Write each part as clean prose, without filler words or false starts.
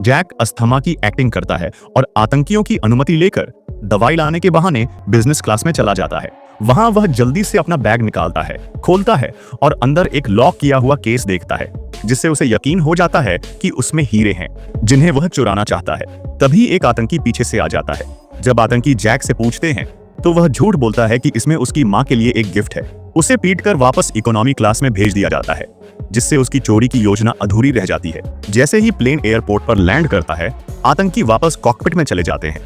Jack asthma की acting करता है और आतंकियों की अनुमति लेकर दवाई लाने के बहाने बिजनेस क्लास में चला जाता है। वहां वह जल्दी से अपना बैग निकालता है, खोलता है और अंदर एक लॉक किया हुआ केस देखता है, जिससे उसे यकीन हो जाता है कि उसमें हीरे हैं जिन्हें वह चुराना चाहता है। तभी एक आतंकी पीछे से आ जाता है। जब आतंकी जैक से पूछते हैं तो वह झूठ बोलता है कि इसमें उसकी माँ के लिए एक गिफ्ट है। उसे पीटकर वापस इकोनॉमी क्लास में भेज दिया जाता है, जिससे उसकी चोरी की योजना अधूरी रह जाती है। जैसे ही प्लेन एयरपोर्ट पर लैंड करता है, आतंकी वापस कॉकपिट में चले जाते हैं।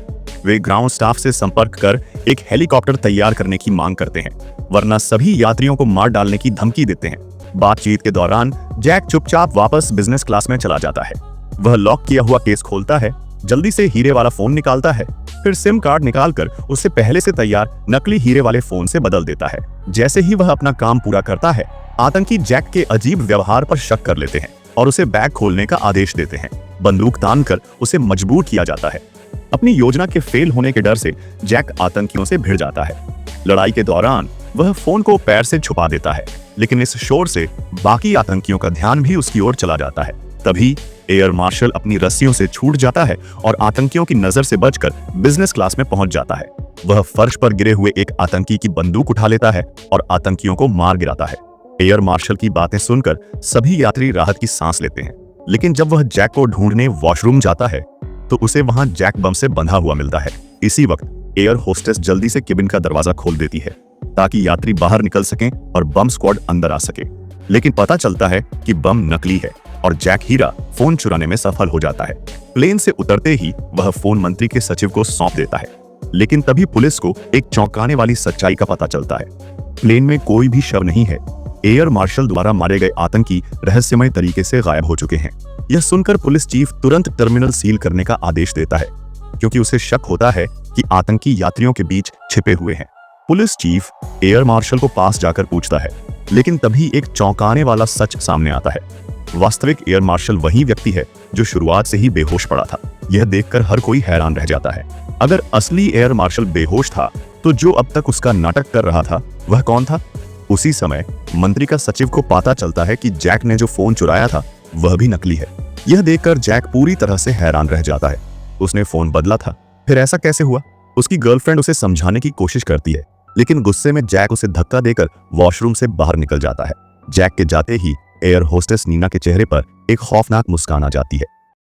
वे ग्राउंड स्टाफ से संपर्क कर एक हेलीकॉप्टर तैयार करने की मांग करते हैं, वरना सभी यात्रियों को मार डालने की धमकी देते हैं। बातचीत के दौरान जैक चुपचाप वापस बिजनेस क्लास में चला जाता है। वह लॉक किया हुआ केस खोलता है, जल्दी से हीरे वाला फोन निकालता है, फिर सिम कार्ड निकालकर उसे पहले से तैयार नकली हीरे वाले फोन से बदल देता है। जैसे ही वह अपना काम पूरा करता है, आतंकी जैक के अजीब व्यवहार पर शक कर लेते हैं और उसे बैग खोलने का आदेश देते हैं। बंदूक तानकर उसे मजबूर किया जाता है। अपनी योजना के फेल होने के डर से जैक आतंकियों से भिड़ जाता है। लड़ाई के दौरान वह फोन को पैर से छुपा देता है, लेकिन इस शोर से बाकी आतंकियों का ध्यान भी उसकी ओर चला जाता है। तभी एयर मार्शल अपनी रस्सियों से छूट जाता है और आतंकियों की नजर से बचकर बिजनेस क्लास में पहुंच जाता है। वह फर्श पर गिरे हुए एक आतंकी की बंदूक उठा लेता है और आतंकियों को मार गिराता है। एयर मार्शल की बातें सुनकर सभी यात्री राहत की सांस लेते हैं, लेकिन जब वह जैक को ढूंढने वॉशरूम जाता है तो उसे वहां जैक बम से बंधा हुआ मिलता है। इसी वक्त एयर होस्टेस जल्दी से केबिन का दरवाजा खोल देती है ताकि यात्री बाहर निकल सकें और बम स्क्वाड अंदर आ सके। लेकिन पता चलता है कि बम नकली है और जैक हीरा फोन चुराने में सफल हो जाता है। प्लेन से उतरते ही वह फोन मंत्री के सचिव को सौंप देता है, लेकिन तभी पुलिस को एक चौंकाने वाली सच्चाई का पता चलता है। प्लेन में कोई भी शव नहीं है। एयर मार्शल द्वारा मारे गए आतंकी रहस्यमय तरीके से गायब हो चुके हैं। यह सुनकर पुलिस चीफ तुरंत टर्मिनल सील करने का आदेश देता है, क्योंकि उसे शक होता है कि आतंकी यात्रियों के बीच छिपे हुए हैं। पुलिस चीफ एयर मार्शल को पास जाकर पूछता है, लेकिन तभी एक चौंकाने वाला सच सामने आता है। वास्तविक एयर मार्शल वही व्यक्ति है जो शुरुआत से ही बेहोश पड़ा था। यह देखकर हर कोई हैरान रह जाता है। अगर असली एयर मार्शल बेहोश था, तो जो अब तक उसका नाटक कर रहा था वह कौन था? उसी समय मंत्री का सचिव को पता चलता है कि जैक ने जो फोन चुराया था वह भी नकली है। यह देखकर जैक पूरी तरह से हैरान रह जाता है। उसने फोन बदला था, फिर ऐसा कैसे हुआ? उसकी गर्लफ्रेंड उसे समझाने की कोशिश करती है, लेकिन गुस्से में जैक उसे धक्का देकर वॉशरूम से बाहर निकल जाता है। जैक के जाते ही एयर होस्टेस नीना के चेहरे पर एक खौफनाक मुस्कान आ जाती है।